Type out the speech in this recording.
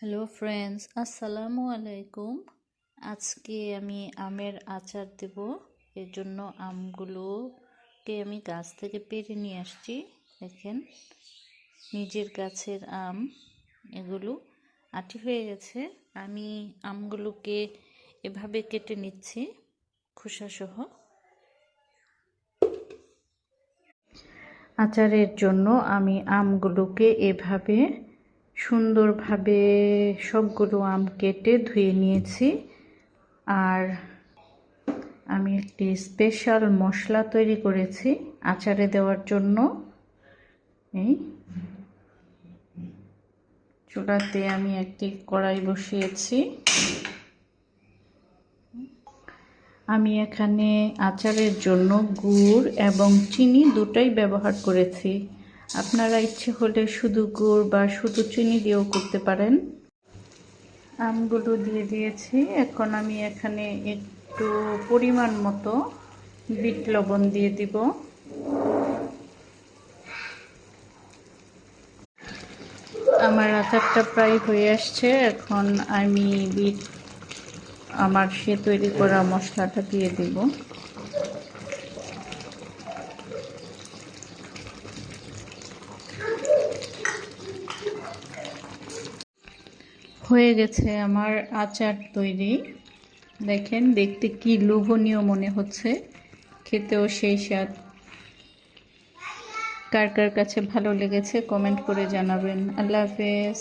Hello friends, আসসালামু আলাইকুম। আজকে আমি আমের আচার দেব। এর জন্য আমগুলোকে আমি গাছ থেকে পেড়ে নিয়ে আসছি। দেখেন, নিজের গাছের আম, এগুলো আটি হয়ে গেছে। আমি আমগুলোকে এভাবে কেটে নিচ্ছি খোসাসহ। আচারের জন্য আমি আমগুলোকে এভাবে সুন্দরভাবে সবগুলো আম কেটে ধুয়ে নিয়েছি। আর আমি একটি স্পেশাল মশলা তৈরি করেছি আচারে দেওয়ার জন্য। এই চুলাতে আমি একটি কড়াই বসিয়েছি। আমি এখানে আচারের জন্য গুড় এবং চিনি দুটোই ব্যবহার করেছি। আপনারা ইচ্ছে হলে শুধু গুড় বা শুধু চিনি দিয়েও করতে পারেন। আমগুলো দিয়ে দিয়েছি। এখন আমি এখানে একটু পরিমাণ মতো বিট লবণ দিয়ে দিব। আমার আচারটা প্রায় হয়ে আসছে। এখন আমি আমার তৈরি করা মশলাটা দিয়ে দিব। হয়ে গেছে আমার আচার তৈরি। দেখেন, দেখতে কি লোভনীয় মনে হচ্ছে, খেতেও সেই স্বাদ। কার কার কাছে ভালো লেগেছে কমেন্ট করে জানাবেন। আল্লাহ হাফেজ।